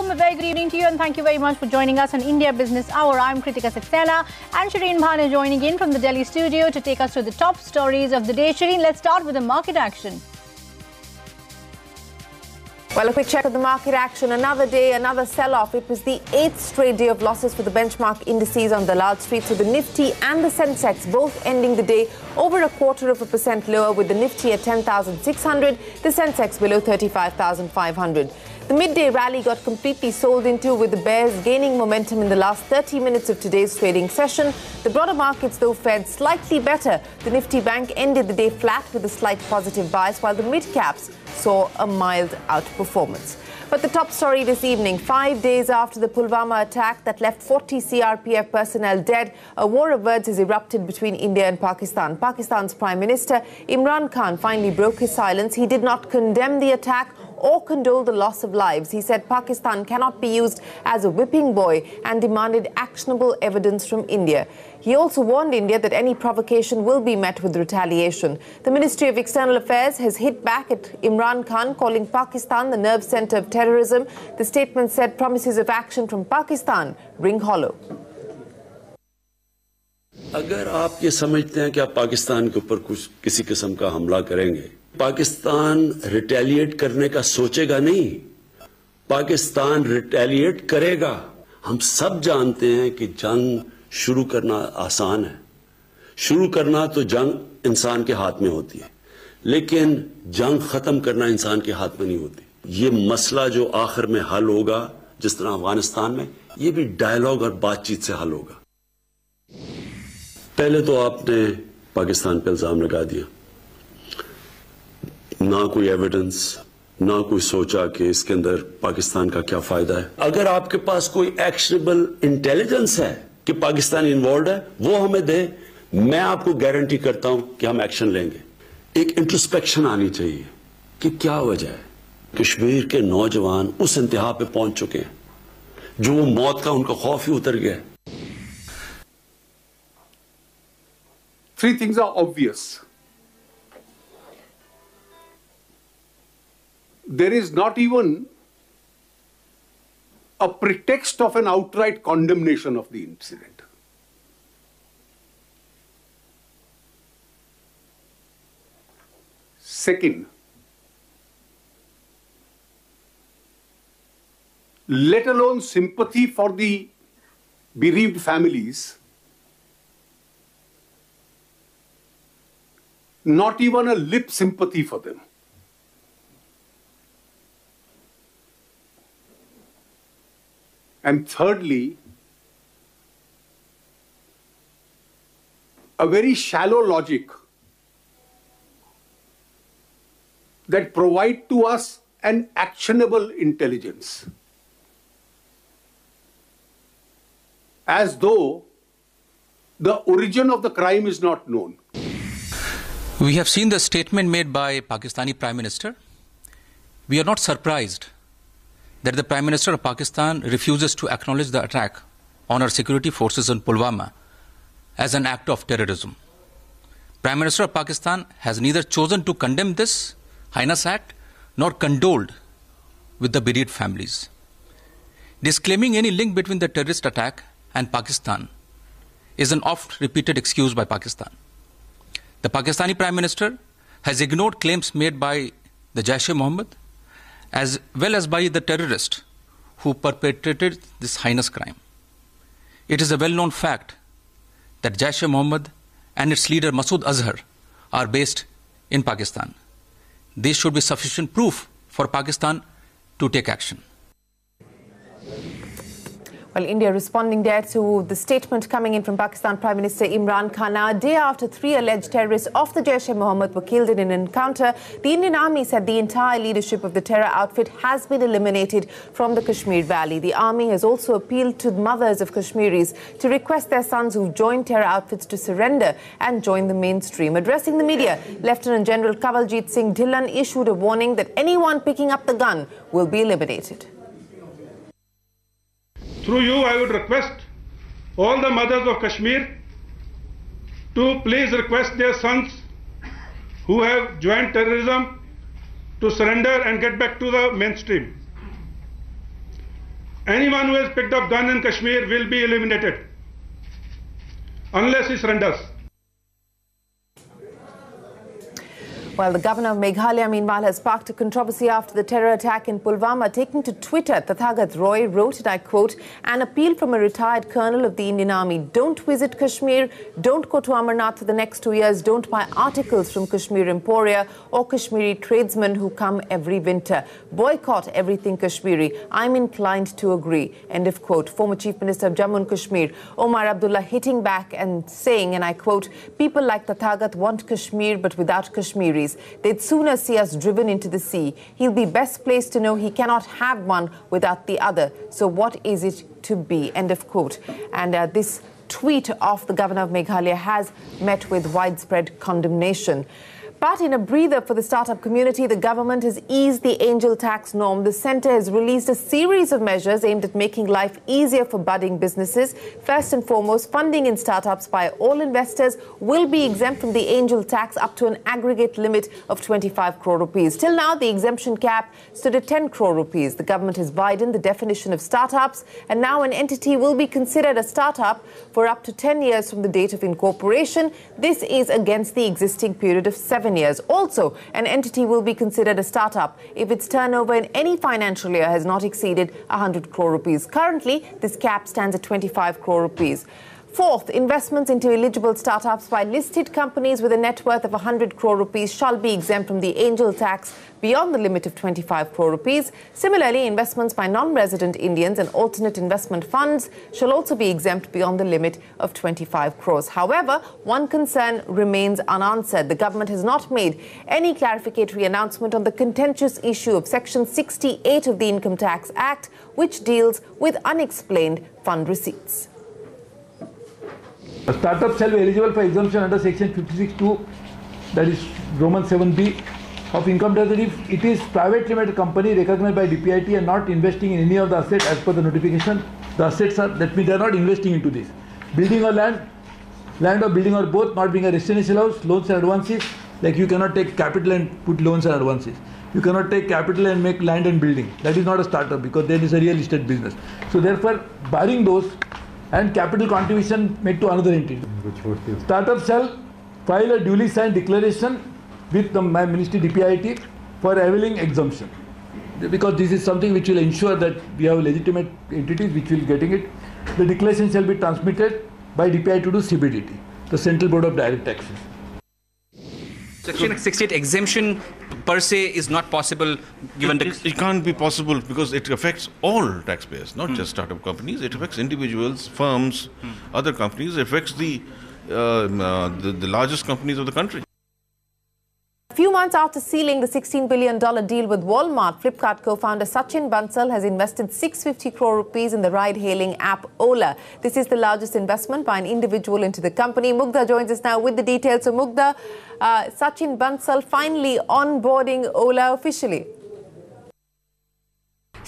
welcome. A very good evening to you and thank you very much for joining us on India Business Hour. I'm Kritika Saxena and Shireen Bhane joining in from the Delhi studio to take us through the top stories of the day. Shireen, let's start with the market action. Well, a quick check of the market action. Another day, another sell-off. It was the 8th straight day of losses for the benchmark indices on the Lal Street. So the Nifty and the Sensex both ending the day over 0.25% lower, with the Nifty at 10,600, the Sensex below 35,500. The midday rally got completely sold into, with the bears gaining momentum in the last 30 minutes of today's trading session. The broader markets, though, fared slightly better. The Nifty Bank ended the day flat with a slight positive bias, while the mid-caps saw a mild outperformance. But the top story this evening: 5 days after the Pulwama attack that left 40 CRPF personnel dead, a war of words has erupted between India and Pakistan. Pakistan's Prime Minister Imran Khan finally broke his silence. He did not condemn the attack or condole the loss of lives. He said Pakistan cannot be used as a whipping boy and demanded actionable evidence from India. He also warned India that any provocation will be met with retaliation. The Ministry of External Affairs has hit back at Imran Khan, calling Pakistan the nerve center of terrorism. The statement said promises of action from Pakistan ring hollow. अगर आप ये समझते हैं कि आप पाकिस्तान के ऊपर कुछ किसी किस्म का हमला करेंगे, पाकिस्तान रिटेलिएट करने का सोचेगा नहीं, पाकिस्तान रिटेलिएट करेगा। हम सब जानते हैं कि जंग शुरू करना आसान है, शुरू करना तो जंग इंसान के हाथ में होती है, लेकिन जंग खत्म करना इंसान के हाथ में नहीं होती। ये मसला जो आखिर में हल होगा, जिस तरह अफगानिस्तान में, ये भी डायलॉग और बातचीत से हल होगा। पहले तो आपने पाकिस्तान पर इल्जाम लगा दिया, ना कोई एविडेंस, ना कोई सोचा कि इसके अंदर पाकिस्तान का क्या फायदा है। अगर आपके पास कोई एक्शनेबल इंटेलिजेंस है कि पाकिस्तान इन्वॉल्व है, वो हमें दे, मैं आपको गारंटी करता हूं कि हम एक्शन लेंगे। एक इंट्रोस्पेक्शन आनी चाहिए कि क्या वजह है कश्मीर के नौजवान उस इंतहा पे पहुंच चुके हैं जो वो मौत का उनका खौफ ही उतर गया है। Three things are obvious. There is not even a pretext of an outright condemnation of the incident. Second, let alone sympathy for the bereaved families, not even a lip sympathy for them. And thirdly, a very shallow logic that provide to us an actionable intelligence, as though the origin of the crime is not known. We have seen the statement made by Pakistani Prime Minister. We are not surprised that the Prime Minister of Pakistan refuses to acknowledge the attack on our security forces in Pulwama as an act of terrorism. Prime Minister of Pakistan has neither chosen to condemn this heinous act nor condoled with the bereaved families. Disclaiming any link between the terrorist attack and Pakistan is an oft-repeated excuse by Pakistan. The Pakistani Prime Minister has ignored claims made by the Jaish-e-Mohammed as well as by the terrorist who perpetrated this heinous crime. It is a well-known fact that Jaish-e-Mohammed and its leader Masood Azhar are based in Pakistan. This should be sufficient proof for Pakistan to take action. Well, India responding there to the statement coming in from Pakistan Prime Minister Imran Khan. Now, a day after 3 alleged terrorists of the Jaish-e-Mohammed were killed in an encounter, the Indian Army said the entire leadership of the terror outfit has been eliminated from the Kashmir Valley. The Army has also appealed to mothers of Kashmiris to request their sons who joined terror outfits to surrender and join the mainstream. Addressing the media, Lieutenant General Kanwaljit Singh Dhillon issued a warning that anyone picking up the gun will be eliminated. Through you, I would request all the mothers of Kashmir to please request their sons who have joined terrorism to surrender and get back to the mainstream. anyone who has picked up gun in Kashmir will be eliminated unless he surrenders. Well, the governor of Meghalaya, meanwhile, has sparked a controversy after the terror attack in Pulwama. Taking to Twitter, Tathagat Roy wrote, and I quote, "An appeal from a retired colonel of the Indian Army. Don't visit Kashmir. Don't go to Amarnath for the next 2 years. Don't buy articles from Kashmir Emporia or Kashmiri tradesmen who come every winter. Boycott everything Kashmiri. I'm inclined to agree." End of quote. Former Chief Minister of Jammu and Kashmir, Omar Abdullah, hitting back and saying, and I quote, "People like Tathagat want Kashmir but without Kashmiris. They'd sooner see us driven into the sea. He'll be best placed to know he cannot have one without the other. So what is it to be?" End of quote. And this tweet of the governor of Meghalaya has met with widespread condemnation. But in a breather for the startup community, the government has eased the angel tax norm. The centre has released a series of measures aimed at making life easier for budding businesses. First and foremost, funding in startups by all investors will be exempt from the angel tax up to an aggregate limit of 25 crore rupees. Till now, the exemption cap stood at 10 crore rupees. The government has widened the definition of startups, and now an entity will be considered a startup for up to 10 years from the date of incorporation. This is against the existing period of 7 years. Also, an entity will be considered a startup if its turnover in any financial year has not exceeded 100 crore rupees. Currently, this cap stands at 25 crore rupees. Fourth, investments into eligible startups by listed companies with a net worth of 100 crore rupees shall be exempt from the angel tax beyond the limit of 25 crore rupees. Similarly, investments by non-resident Indians and alternate investment funds shall also be exempt beyond the limit of 25 crores. However, one concern remains unanswered. The government has not made any clarificatory announcement on the contentious issue of Section 68 of the Income Tax Act, which deals with unexplained fund receipts. A startup shall be eligible for exemption under Section 56(2), that is Roman 7B of income tax if it is private limited company recognized by DPIT and not investing in any of the assets as per the notification. The assets are, that means they are not investing into this. Building or land or building or both, not being a residential house, loans and advances. Like you cannot take capital and put loans and advances. You cannot take capital and make land and building. That is not a startup because there is a real estate business. So therefore, barring those, and capital contribution made to another entity. Startup shall file a duly signed declaration with the Ministry DPIT for availing exemption. Because this is something which will ensure that we have legitimate entities which will getting it. The declaration shall be transmitted by DPIT to CBDT, the Central Board of Direct Taxes. Section 68 exemption per se is not possible given it can't be possible because it affects all taxpayers, not just startup companies. It affects individuals, firms, other companies. It affects the largest companies of the country. A few months after sealing the $16 billion deal with Walmart, Flipkart co-founder Sachin Bansal has invested 650 crore rupees in the ride-hailing app Ola. This is the largest investment by an individual into the company. Mugdha joins us now with the details. So Mugdha, Sachin Bansal finally onboarding Ola officially.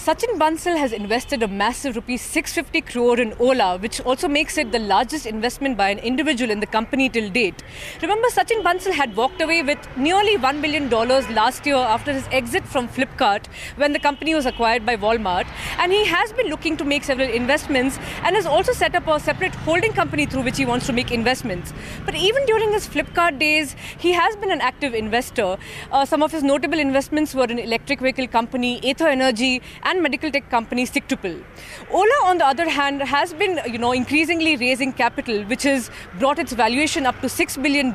Sachin Bansal has invested a massive ₹650 crore in Ola, which also makes it the largest investment by an individual in the company till date. Remember, Sachin Bansal had walked away with nearly $1 billion last year after his exit from Flipkart when the company was acquired by Walmart. And he has been looking to make several investments and has also set up a separate holding company through which he wants to make investments. But even during his Flipkart days, he has been an active investor. Some of his notable investments were in electric vehicle company, Ather Energy, and medical tech company Stictuple. Ola, on the other hand, has been, increasingly raising capital, which has brought its valuation up to $6 billion.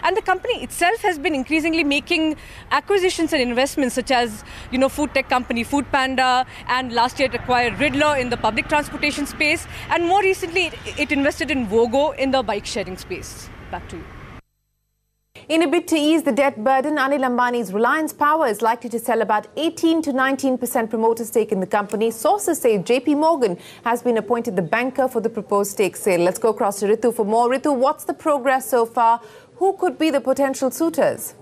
And the company itself has been increasingly making acquisitions and investments, such as, food tech company Food Panda, and last year it acquired Riddler in the public transportation space, and more recently it invested in Vogo in the bike sharing space. Back to you. In a bid to ease the debt burden, Anil Ambani's Reliance Power is likely to sell about 18 to 19% promoter stake in the company. Sources say JP Morgan has been appointed the banker for the proposed stake sale. Let's go across to Ritu for more. Ritu, what's the progress so far? Who could be the potential suitors?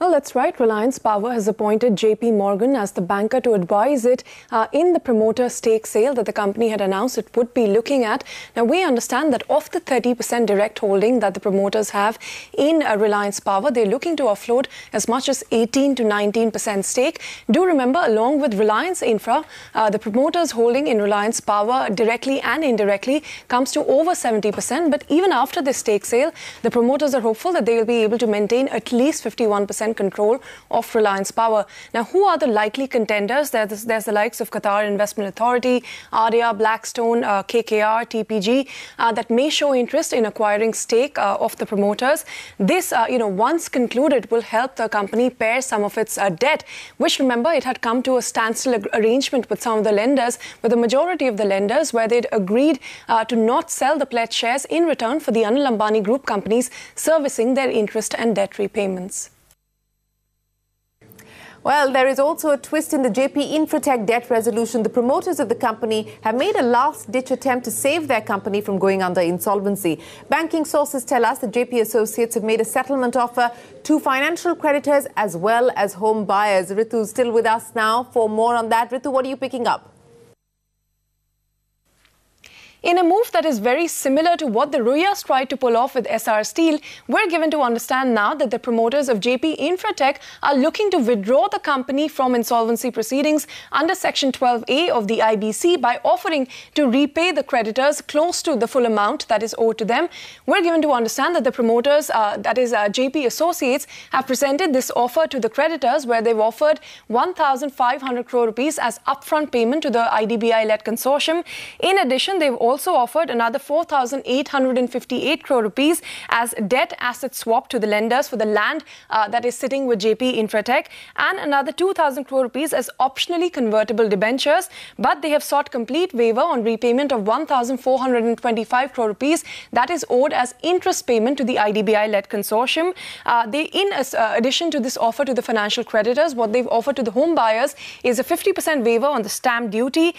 Well, that's right. Reliance Power has appointed JP Morgan as the banker to advise it in the promoter stake sale that the company had announced it would be looking at. Now, we understand that of the 30% direct holding that the promoters have in Reliance Power, they're looking to offload as much as 18 to 19% stake. Do remember, along with Reliance Infra, the promoters holding in Reliance Power directly and indirectly comes to over 70%. But even after this stake sale, the promoters are hopeful that they will be able to maintain at least 51% control of Reliance Power. Now, who are the likely contenders? There's the likes of Qatar Investment Authority, ADIA, Blackstone, KKR, TPG that may show interest in acquiring stake of the promoters. This, once concluded, will help the company pay some of its debt, which, remember, it had come to a standstill arrangement with some of the lenders, with the majority of the lenders, where they'd agreed to not sell the pledged shares in return for the Anil Ambani Group companies servicing their interest and debt repayments. Well, there is also a twist in the JP InfraTech debt resolution. The promoters of the company have made a last-ditch attempt to save their company from going under insolvency. Banking sources tell us that JP Associates have made a settlement offer to financial creditors as well as home buyers. Ritu is still with us now for more on that. Ritu, what are you picking up? In a move that is very similar to what the Ruyas tried to pull off with SR Steel, we're given to understand now that the promoters of JP InfraTech are looking to withdraw the company from insolvency proceedings under Section 12A of the IBC by offering to repay the creditors close to the full amount that is owed to them. We're given to understand that the promoters, that is JP Associates, have presented this offer to the creditors, where they've offered 1,500 crore rupees as upfront payment to the IDBI-led consortium. In addition, they've also offered another 4,858 crore rupees as debt asset swap to the lenders for the land that is sitting with JP InfraTech, and another 2,000 crore rupees as optionally convertible debentures. But they have sought complete waiver on repayment of 1,425 crore rupees that is owed as interest payment to the IDBI-led consortium. In addition to this offer to the financial creditors, what they've offered to the home buyers is a 50% waiver on the stamp duty,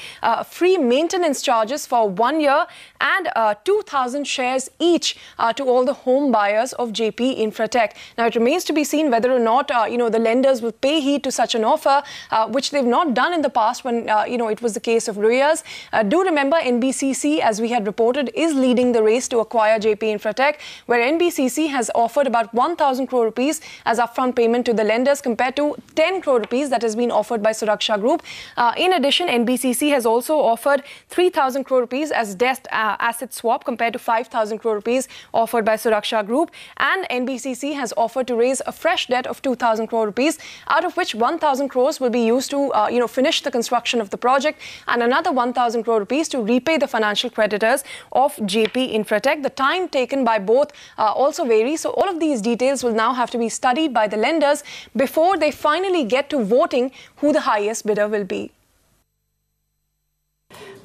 free maintenance charges for 1 year, and 2,000 shares each to all the home buyers of JP InfraTech. Now, it remains to be seen whether or not the lenders will pay heed to such an offer, which they've not done in the past when it was the case of Ruyas. Do remember, NBCC, as we had reported, is leading the race to acquire JP InfraTech, where NBCC has offered about 1,000 crore rupees as upfront payment to the lenders, compared to 10 crore rupees that has been offered by Suraksha Group. In addition, NBCC has also offered 3,000 crore rupees as debt asset swap, compared to 5,000 crore rupees offered by Suraksha Group. And NBCC has offered to raise a fresh debt of 2,000 crore rupees, out of which 1,000 crores will be used to finish the construction of the project, and another 1,000 crore rupees to repay the financial creditors of JP InfraTech. The time taken by both also varies, so all of these details will now have to be studied by the lenders before they finally get to voting who the highest bidder will be.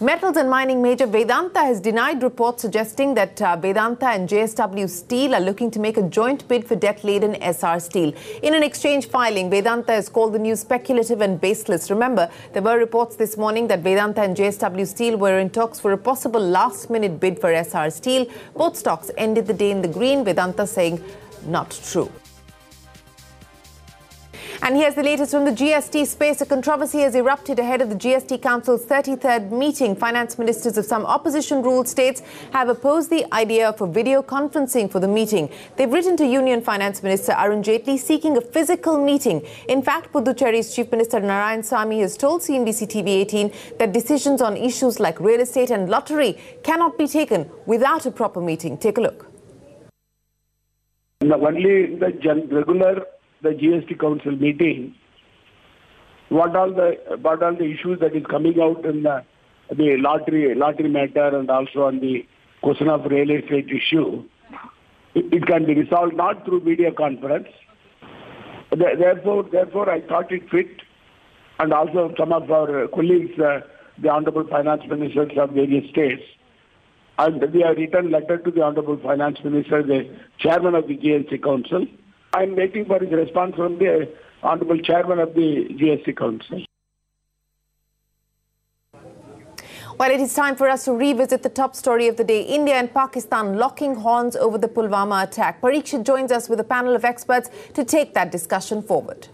Metals and mining major Vedanta has denied reports suggesting that Vedanta and JSW Steel are looking to make a joint bid for debt-laden SR Steel. In an exchange filing, Vedanta has called the news speculative and baseless. Remember, there were reports this morning that Vedanta and JSW Steel were in talks for a possible last-minute bid for SR Steel. Both stocks ended the day in the green, Vedanta saying not true. And here's the latest from the GST space. A controversy has erupted ahead of the GST Council's 33rd meeting. Finance ministers of some opposition-ruled states have opposed the idea of a video conferencing for the meeting. They've written to Union Finance Minister Arun Jaitley seeking a physical meeting. In fact, Puducherry's Chief Minister Narayanasamy has told CNBC TV18 that decisions on issues like real estate and lottery cannot be taken without a proper meeting. Take a look. Only the the GST Council meeting, what all the issues that is coming out in the lottery matter, and also on the question of real estate issue, it can be resolved not through video conference. Therefore, I thought it fit, and also some of our colleagues, the Honorable Finance Ministers of various states, and we have written letter to the Honorable Finance Minister, the Chairman of the GST Council. I am waiting for his response from the Honorable Chairman of the GST Council. Well, it is time for us to revisit the top story of the day. India and Pakistan locking horns over the Pulwama attack. Parikshit joins us with a panel of experts to take that discussion forward.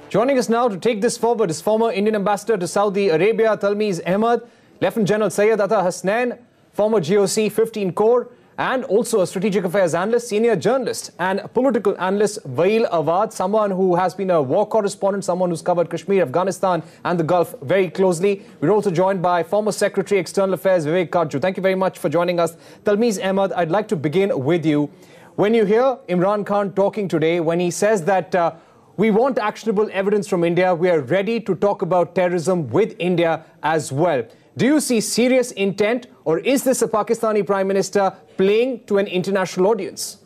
Joining us now to take this forward is former Indian ambassador to Saudi Arabia, Talmiz Ahmed, Lieutenant General Syed Atta Hasnain, former GOC 15 Corps, and also a strategic affairs analyst, senior journalist and political analyst Vail Awad, someone who has been a war correspondent, someone who's covered Kashmir, Afghanistan and the Gulf very closely. We're also joined by former Secretary External Affairs Vivek Karju. Thank you very much for joining us. Talmiz Ahmed, I'd like to begin with you. When you hear Imran Khan talking today, when he says that we want actionable evidence from India, we are ready to talk about terrorism with India as well. Do you see serious intent, or is this a Pakistani Prime Minister playing to an international audience?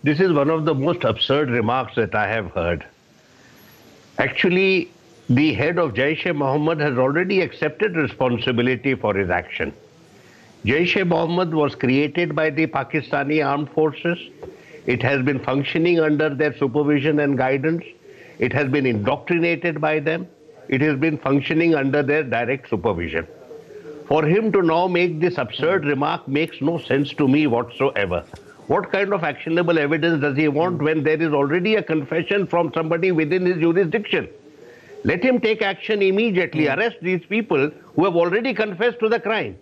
This is one of the most absurd remarks that I have heard. Actually, the head of Jaish-e-Mohammed has already accepted responsibility for his action. Jaish-e-Mohammed was created by the Pakistani armed forces. It has been functioning under their supervision and guidance. It has been indoctrinated by them. It has been functioning under their direct supervision. For him to now make this absurd remark makes no sense to me whatsoever. What kind of actionable evidence does he want when there is already a confession from somebody within his jurisdiction? Let him take action immediately. Arrest these people who have already confessed to the crime.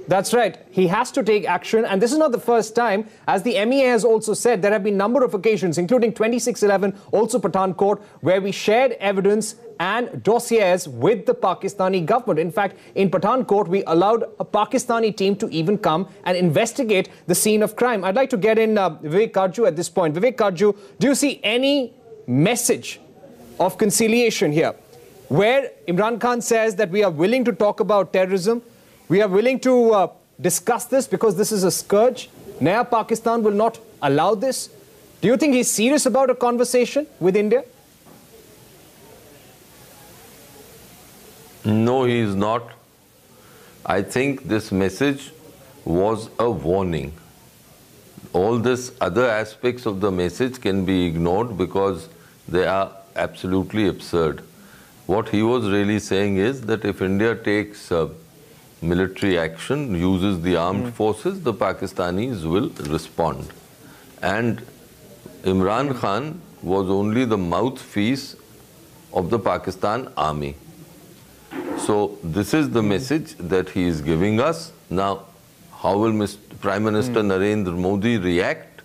That's right. He has to take action. And this is not the first time. As the MEA has also said, there have been a number of occasions, including 2611, also Pathankot, where we shared evidence and dossiers with the Pakistani government. In fact, in Pathankot, we allowed a Pakistani team to even come and investigate the scene of crime. I'd like to get in Vivek Karju at this point. Vivek Karju, do you see any message of conciliation here, where Imran Khan says that we are willing to talk about terrorism, we are willing to discuss this because this is a scourge? Naya Pakistan will not allow this. Do you think he's serious about a conversation with India? No, he is not. I think this message was a warning. All these other aspects of the message can be ignored because they are absolutely absurd. What he was really saying is that if India takes military action, uses the armed forces, the Pakistanis will respond. And Imran Khan was only the mouthpiece of the Pakistan army. So this is the message that he is giving us. Now, how will Prime Minister Narendra Modi react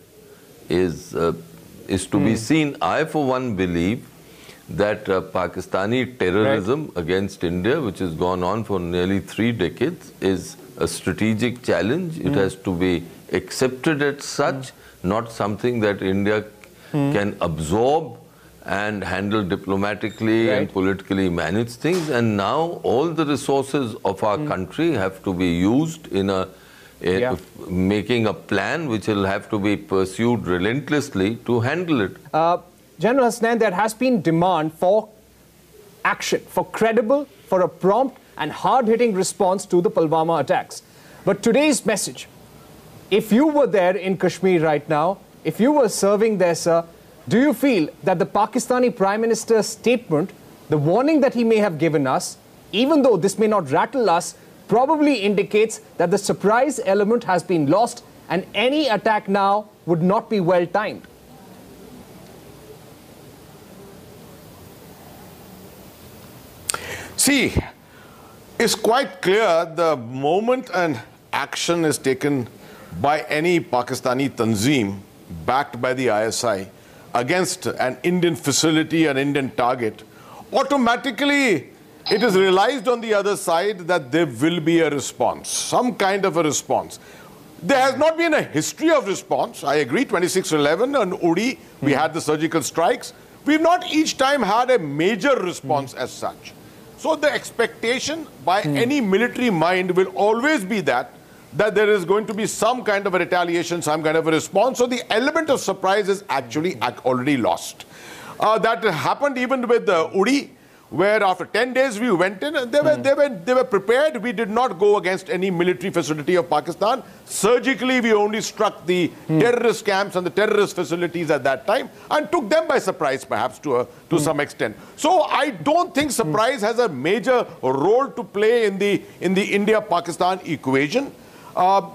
is to be seen. I, for one, believe that Pakistani terrorism against India, which has gone on for nearly 3 decades, is a strategic challenge. It has to be accepted as such, not something that India can absorb and handle diplomatically and politically manage things. And now all the resources of our country have to be used in making a plan which will have to be pursued relentlessly to handle it. General Hasnain, there has been demand for action, for credible, for a prompt and hard-hitting response to the Pulwama attacks. But today's message, if you were there in Kashmir right now, if you were serving there, sir, do you feel that the Pakistani Prime Minister's statement, the warning that he may have given us, even though this may not rattle us, probably indicates that the surprise element has been lost and any attack now would not be well timed? See, it's quite clear the moment an action is taken by any Pakistani tanzeem backed by the ISI against an Indian facility, an Indian target, automatically it is realized on the other side that there will be a response, some kind of a response. There has not been a history of response. I agree, 2611 on Uri, we had the surgical strikes. We've not each time had a major response as such. So the expectation by any military mind will always be that there is going to be some kind of a retaliation, some kind of a response. So the element of surprise is actually already lost. That happened even with Uri, where after 10 days we went in and they were prepared. We did not go against any military facility of Pakistan. Surgically, we only struck the terrorist camps and the terrorist facilities at that time and took them by surprise, perhaps to some extent. So I don't think surprise has a major role to play in the India-Pakistan equation.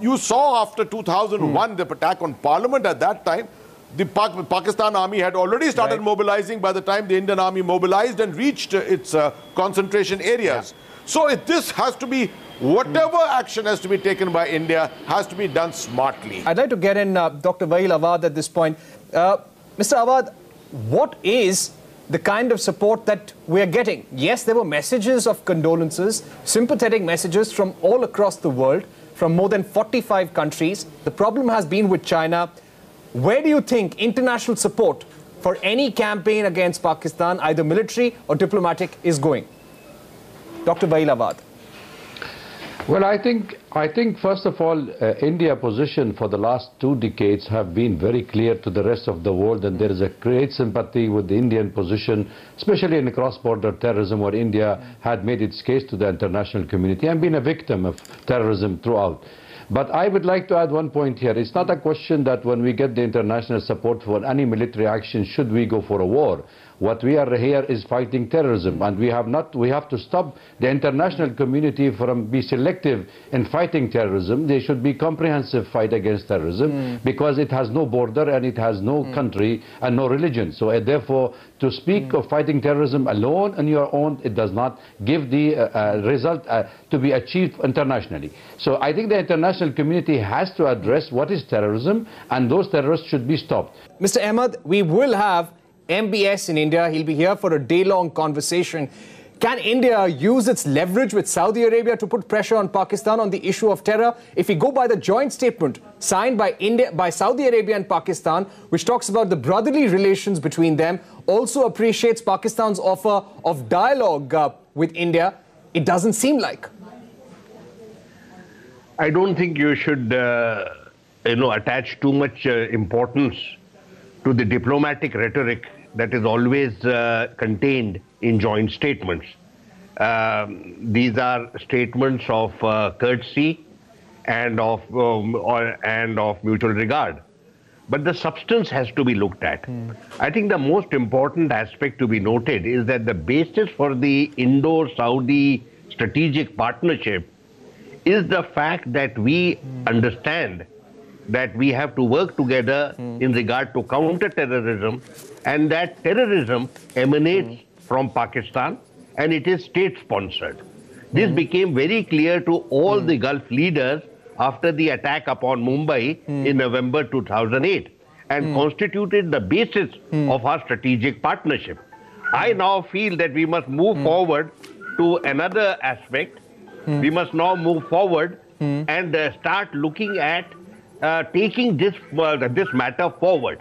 You saw after 2001 the attack on Parliament at that time. The Pakistan army had already started mobilizing by the time the Indian army mobilized and reached its concentration areas. So this has to be, whatever action has to be taken by India has to be done smartly. I'd like to get in Dr. Wael Awad at this point. Mr. Awad, what is the kind of support that we are getting? Yes, there were messages of condolences, sympathetic messages from all across the world, from more than 45 countries. The problem has been with China. Where do you think international support for any campaign against Pakistan, either military or diplomatic, is going? Dr. Wael Awad. Well, I think first of all, India's position for the last 2 decades have been very clear to the rest of the world, and there is a great sympathy with the Indian position, especially in cross-border terrorism, where India had made its case to the international community and been a victim of terrorism throughout. But I would like to add one point here. It's not a question that when we get the international support for any military action, should we go for a war? What we are here is fighting terrorism, and we have to stop the international community from being selective in fighting terrorism. There should be comprehensive fight against terrorism because it has no border and it has no country and no religion. So therefore, to speak of fighting terrorism alone on your own, it does not give the result to be achieved internationally. So I think the international community has to address what is terrorism, and those terrorists should be stopped. Mr. Ahmed, we will have MBS in India. He'll be here for a day-long conversation. Can India use its leverage with Saudi Arabia to put pressure on Pakistan on the issue of terror? If we go by the joint statement signed by Saudi Arabia and Pakistan, which talks about the brotherly relations between them, also appreciates Pakistan's offer of dialogue with India, it doesn't seem like. I don't think you should, attach too much importance to the diplomatic rhetoric that is always contained in joint statements. These are statements of courtesy and of mutual regard. But the substance has to be looked at. I think the most important aspect to be noted is that the basis for the Indo-Saudi strategic partnership is the fact that we understand that we have to work together in regard to counter-terrorism, and that terrorism emanates from Pakistan and it is state-sponsored. This became very clear to all the Gulf leaders after the attack upon Mumbai in November 2008 and constituted the basis of our strategic partnership. I now feel that we must move forward to another aspect. We must now move forward and start looking at taking this matter forward.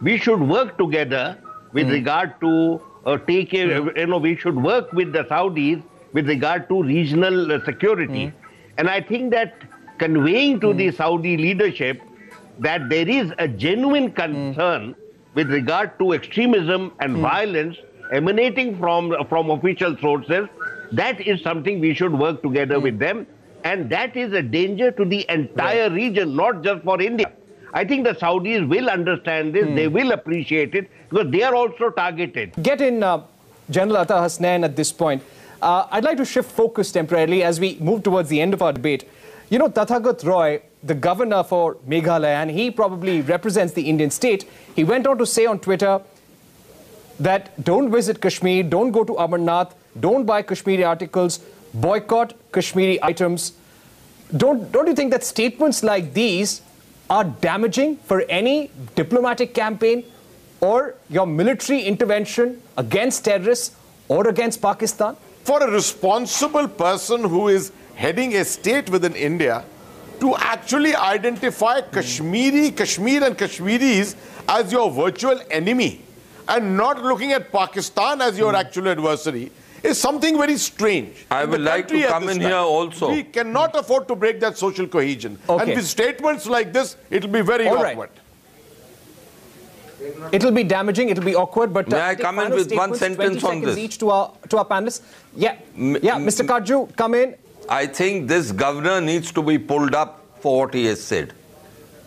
We should work together with regard to we should work with the Saudis with regard to regional security. And I think that conveying to the Saudi leadership that there is a genuine concern with regard to extremism and violence emanating from official sources, that is something we should work together with them. And that is a danger to the entire region, not just for India. I think the Saudis will understand this, they will appreciate it, because they are also targeted. Get in General Atta Hasnain at this point. I'd like to shift focus temporarily as we move towards the end of our debate. You know, Tathagat Roy, the governor for Meghalaya, and he probably represents the Indian state, he went on to say on Twitter that don't visit Kashmir, don't go to Amarnath, don't buy Kashmiri articles, boycott Kashmiri items. Don't you think that statements like these are damaging for any diplomatic campaign or your military intervention against terrorists or against Pakistan? For a responsible person who is heading a state within India to actually identify Kashmir and Kashmiris as your virtual enemy and not looking at Pakistan as your actual adversary is something very strange. I would like to come in here also. We cannot afford to break that social cohesion. Okay. And with statements like this, it will be very awkward. It'll be damaging, it'll be awkward, but... May I come in with one sentence on this? Each to our panelists. Yeah, Mr. Kajju, come in. I think this governor needs to be pulled up for what he has said.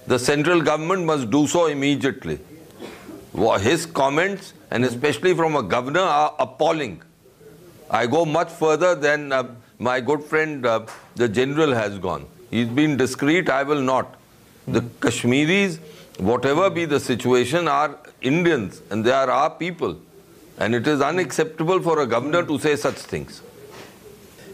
The central government must do so immediately. His comments, and especially from a governor, are appalling. I go much further than my good friend, the general, has gone. He's been discreet, I will not. The Kashmiris, whatever be the situation, are Indians and they are our people. And it is unacceptable for a governor to say such things.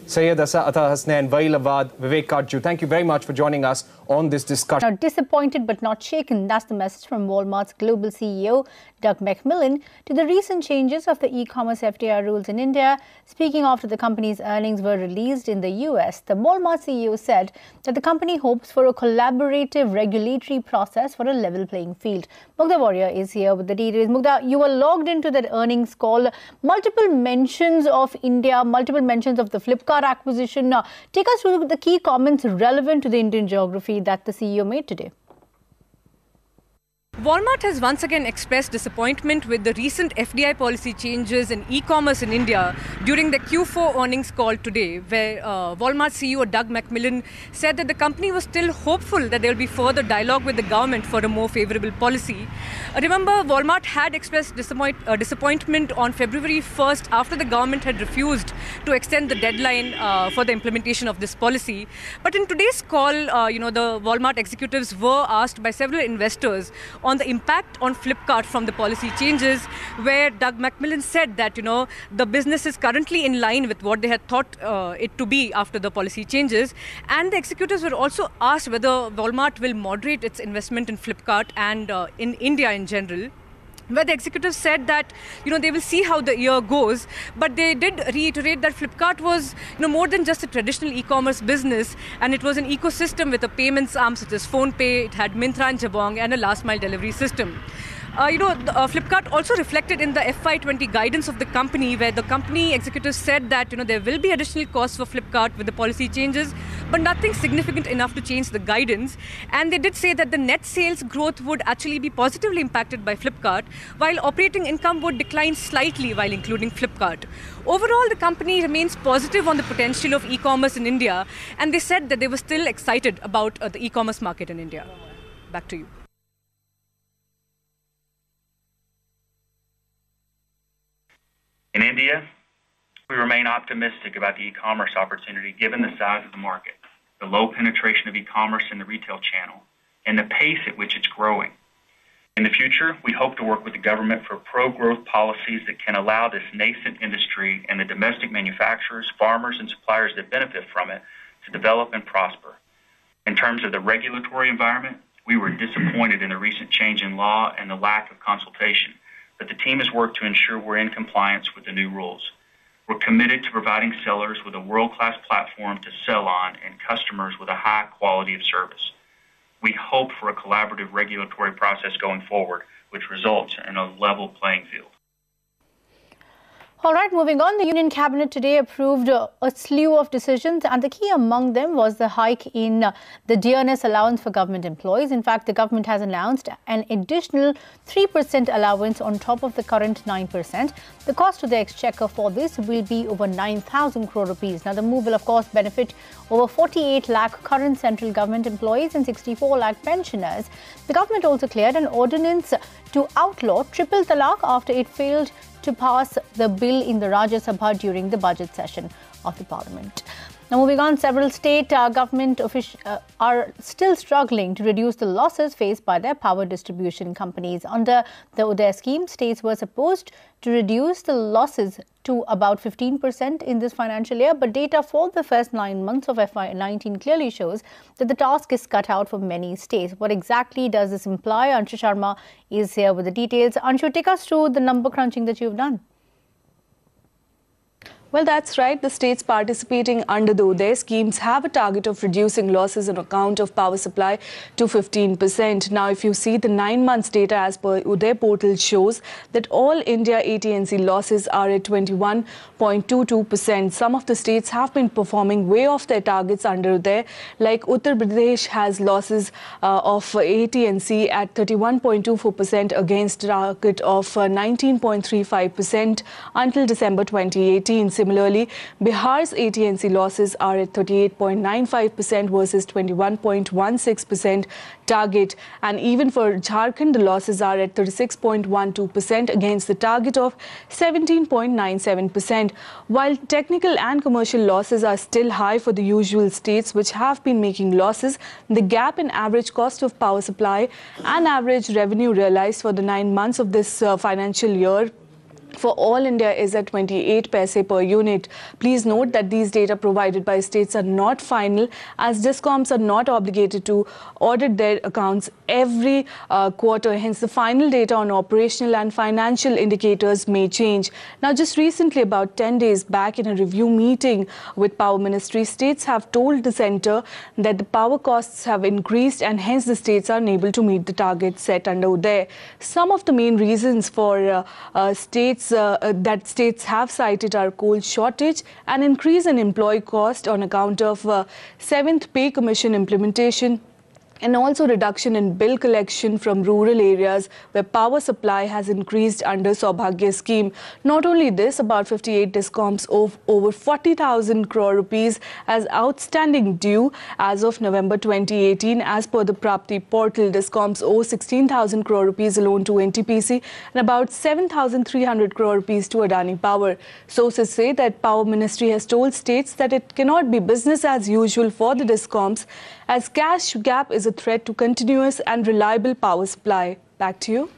Syed Ata Hasnain, Wail Awad, Vivek Kajju, thank you very much for joining us on this discussion. Now, disappointed but not shaken, that's the message from Walmart's global CEO, Doug McMillon, to the recent changes of the e-commerce FDI rules in India. Speaking after the company's earnings were released in the US, the Walmart CEO said that the company hopes for a collaborative regulatory process for a level playing field. Mugdha Warrior is here with the details. Mugdha, you were logged into that earnings call. Multiple mentions of India, multiple mentions of the Flipkart acquisition. Take us through the key comments relevant to the Indian geography that the CEO made today. Walmart has once again expressed disappointment with the recent FDI policy changes in e-commerce in India during the Q4 earnings call today, where Walmart CEO Doug McMillon said that the company was still hopeful that there will be further dialogue with the government for a more favorable policy. Remember, Walmart had expressed disappointment on February 1st after the government had refused to extend the deadline for the implementation of this policy. But in today's call, the Walmart executives were asked by several investors on the impact on Flipkart from the policy changes, where Doug McMillon said that, the business is currently in line with what they had thought it to be after the policy changes. And the executives were also asked whether Walmart will moderate its investment in Flipkart and in India in general, where the executives said that, they will see how the year goes. But they did reiterate that Flipkart was, more than just a traditional e-commerce business, and it was an ecosystem with a payments arm such as PhonePe, it had Myntra and Jabong, and a last mile delivery system. Flipkart also reflected in the FY20 guidance of the company, where the company executives said that, there will be additional costs for Flipkart with the policy changes, but nothing significant enough to change the guidance. And they did say that the net sales growth would actually be positively impacted by Flipkart, while operating income would decline slightly while including Flipkart. Overall, the company remains positive on the potential of e-commerce in India, and they said that they were still excited about the e-commerce market in India. Back to you. In India, we remain optimistic about the e-commerce opportunity given the size of the market, the low penetration of e-commerce in the retail channel, and the pace at which it's growing. In the future, we hope to work with the government for pro-growth policies that can allow this nascent industry and the domestic manufacturers, farmers, and suppliers that benefit from it to develop and prosper. In terms of the regulatory environment, we were disappointed in the recent change in law and the lack of consultation, but the team has worked to ensure we're in compliance with the new rules. We're committed to providing sellers with a world-class platform to sell on and customers with a high quality of service. We hope for a collaborative regulatory process going forward, which results in a level playing field. All right, moving on. The Union Cabinet today approved a slew of decisions, and the key among them was the hike in the dearness allowance for government employees. In fact, the government has announced an additional 3% allowance on top of the current 9%. The cost to the exchequer for this will be over 9,000 crore rupees. Now, the move will, of course, benefit over 48 lakh current central government employees and 64 lakh pensioners. The government also cleared an ordinance to outlaw triple talaq after it failed to pass the bill in the Rajya Sabha during the budget session of the parliament. Now, moving on, several state government officials are still struggling to reduce the losses faced by their power distribution companies. Under the Uday scheme, states were supposed to reduce the losses to about 15% in this financial year, but data for the first 9 months of FY19 clearly shows that the task is cut out for many states. What exactly does this imply? Anshu Sharma is here with the details. Anshu, take us through the number crunching that you've done. Well, that's right. The states participating under the Uday schemes have a target of reducing losses on account of power supply to 15%. Now, if you see the 9 months data as per Uday portal shows that all India AT&C losses are at 21.22%. Some of the states have been performing way off their targets under Uday. Like Uttar Pradesh has losses of AT&C at 31.24% against a target of 19.35% until December 2018. Similarly, Bihar's AT&C losses are at 38.95% versus 21.16% target. And even for Jharkhand, the losses are at 36.12% against the target of 17.97%. While technical and commercial losses are still high for the usual states which have been making losses, the gap in average cost of power supply and average revenue realized for the 9 months of this financial year for all India is at 28 paise per unit. Please note that these data provided by states are not final, as DISCOMs are not obligated to audit their accounts every quarter. Hence, the final data on operational and financial indicators may change. Now, just recently, about 10 days back, in a review meeting with Power Ministry, states have told the centre that the power costs have increased and hence the states are unable to meet the targets set under Uday. Some of the main reasons for states states have cited are coal shortage, an increase in employee cost on account of 7th Pay Commission implementation, and also reduction in bill collection from rural areas where power supply has increased under Saubhagya scheme. Not only this, about 58 DISCOMs owe over 40,000 crore rupees as outstanding due as of November 2018. As per the Prapti portal, DISCOMs owe 16,000 crore rupees alone to NTPC and about 7,300 crore rupees to Adani Power. Sources say that Power Ministry has told states that it cannot be business as usual for the DISCOMs, as cash gap is a threat to continuous and reliable power supply. Back to you.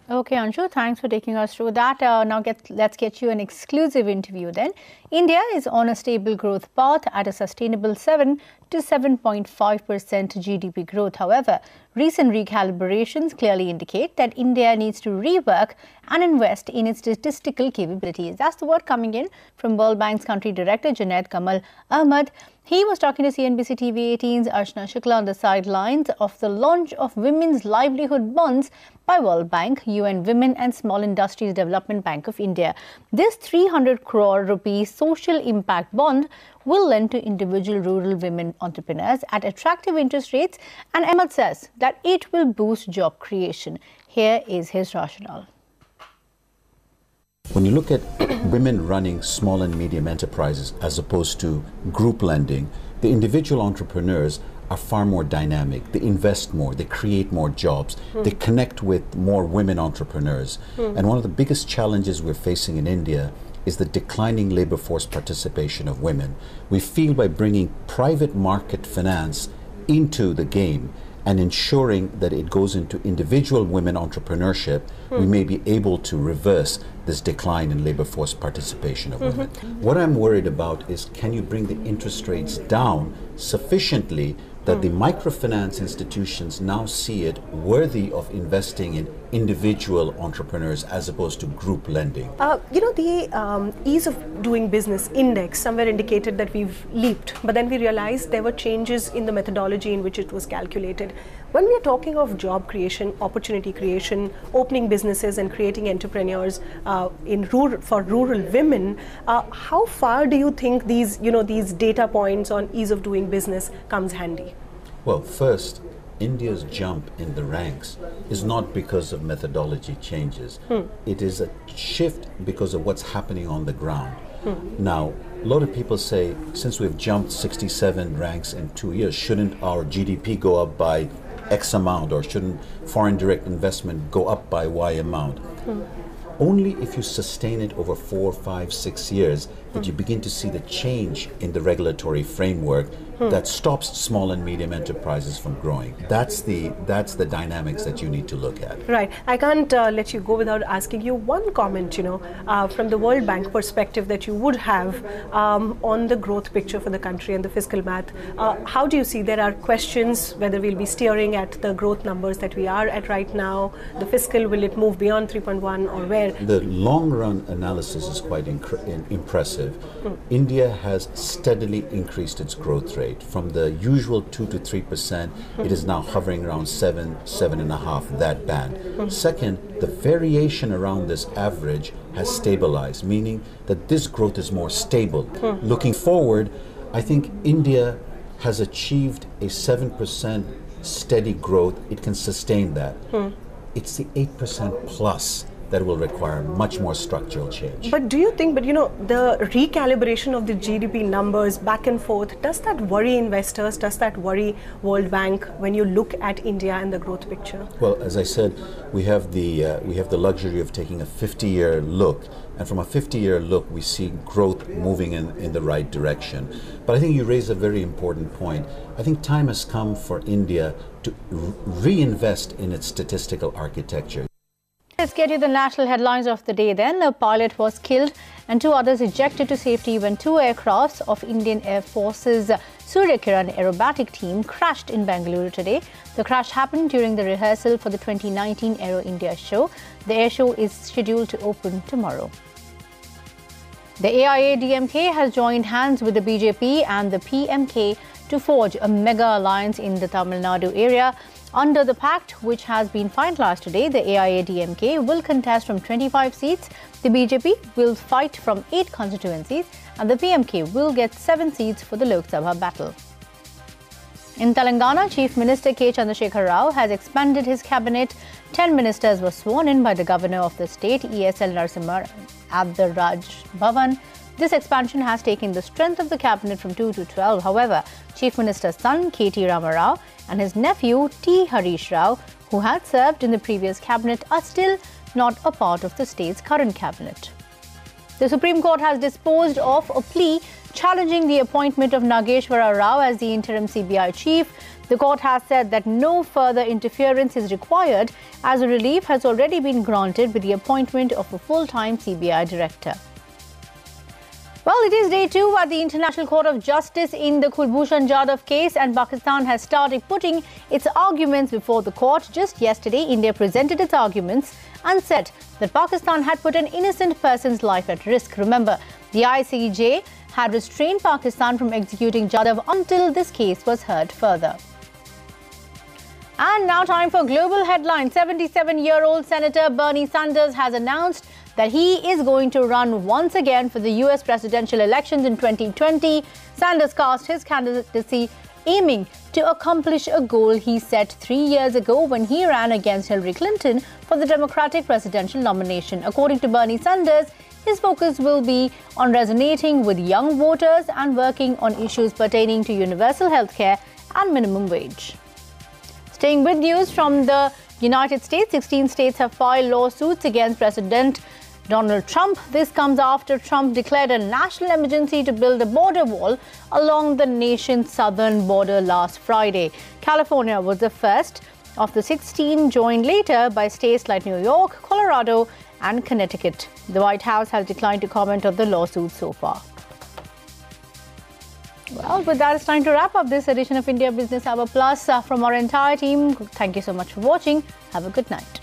Okay, Anshu, thanks for taking us through that. Now let's get you an exclusive interview then. India is on a stable growth path at a sustainable 7 to 7.5% GDP growth. However, recent recalibrations clearly indicate that India needs to rework and invest in its statistical capabilities. That's the word coming in from World Bank's country director, Junaid Kamal Ahmed. He was talking to CNBC TV 18's Archana Shukla on the sidelines of the launch of Women's Livelihood Bonds by World Bank, UN Women and Small Industries Development Bank of India. This 300 crore rupees social impact bond will lend to individual rural women entrepreneurs at attractive interest rates, and Ahmed says that it will boost job creation. Here is his rationale. When you look at women running small and medium enterprises as opposed to group lending, the individual entrepreneurs are far more dynamic. They invest more, they create more jobs, they connect with more women entrepreneurs. And one of the biggest challenges we're facing in India is the declining labor force participation of women. We feel by bringing private market finance into the game and ensuring that it goes into individual women entrepreneurship, we may be able to reverse this decline in labor force participation of women. What I'm worried about is, can you bring the interest rates down sufficiently that the microfinance institutions now see it worthy of investing in individual entrepreneurs as opposed to group lending? You know, the ease of doing business index somewhere indicated that we've leaped, but then we realized there were changes in the methodology in which it was calculated. When we are talking of job creation, opportunity creation, opening businesses and creating entrepreneurs for rural women, how far do you think these data points on ease of doing business comes handy? Well, first, India's jump in the ranks is not because of methodology changes. It is a shift because of what's happening on the ground. Now, a lot of people say, since we've jumped 67 ranks in 2 years, shouldn't our GDP go up by X amount, or shouldn't foreign direct investment go up by Y amount? Only if you sustain it over 4, 5, 6 years that you begin to see the change in the regulatory framework that stops small and medium enterprises from growing. That's the dynamics that you need to look at. Right. I can't let you go without asking you one comment, from the World Bank perspective that you would have on the growth picture for the country and the fiscal math. How do you see? There are questions whether we'll be steering at the growth numbers that we are at right now. The fiscal, will it move beyond 3.1 or where? The long-run analysis is quite impressive. India has steadily increased its growth rate. From the usual 2 to 3%, it is now hovering around 7.5, that band. Second, the variation around this average has stabilized, meaning that this growth is more stable. Looking forward, I think India has achieved a 7% steady growth. It can sustain that. It's the 8% plus that will require much more structural change. But do you think, the recalibration of the GDP numbers back and forth, does that worry investors? Does that worry World Bank when you look at India and the growth picture? Well, as I said, we have the luxury of taking a 50-year look, and from a 50-year look, we see growth moving in the right direction. But I think you raise a very important point. I think time has come for India to reinvest in its statistical architecture. Let's get you the national headlines of the day then. A pilot was killed and 2 others ejected to safety when 2 aircrafts of Indian Air Force's Surya Kiran aerobatic team crashed in Bengaluru today. The crash happened during the rehearsal for the 2019 Aero India show. The air show is scheduled to open tomorrow. The AIADMK has joined hands with the BJP and the PMK to forge a mega alliance in the Tamil Nadu area. Under the pact, which has been finalized today, the AIADMK will contest from 25 seats, the BJP will fight from 8 constituencies, and the PMK will get 7 seats for the Lok Sabha battle. In Telangana, Chief Minister K. Chandrasekhar Rao has expanded his cabinet. 10 ministers were sworn in by the governor of the state, ESL Narasimha, at the Raj Bhavan. This expansion has taken the strength of the cabinet from 2 to 12. However, Chief Minister's son, K.T. Rama Rao, and his nephew, T. Harish Rao, who had served in the previous cabinet, are still not a part of the state's current cabinet. The Supreme Court has disposed of a plea challenging the appointment of Nageshwara Rao as the interim CBI chief. The court has said that no further interference is required as a relief has already been granted with the appointment of a full-time CBI director. Well, it is day 2 at the International Court of Justice in the Kulbhushan Jadhav case, and Pakistan has started putting its arguments before the court. Just yesterday, India presented its arguments and said that Pakistan had put an innocent person's life at risk. Remember, the ICJ had restrained Pakistan from executing Jadhav until this case was heard further. And now time for global headlines. 77-year-old Senator Bernie Sanders has announced that he is going to run once again for the US presidential elections in 2020. Sanders cast his candidacy aiming to accomplish a goal he set 3 years ago when he ran against Hillary Clinton for the Democratic presidential nomination. According to Bernie Sanders, his focus will be on resonating with young voters and working on issues pertaining to universal healthcare and minimum wage. Staying with news from the United States, 16 states have filed lawsuits against President Donald Trump. This comes after Trump declared a national emergency to build a border wall along the nation's southern border last Friday. California was the first of the 16, joined later by states like New York, Colorado, and Connecticut. The White House has declined to comment on the lawsuit so far. Well, with that, it's time to wrap up this edition of India Business Hour Plus. From our entire team, thank you so much for watching. Have a good night.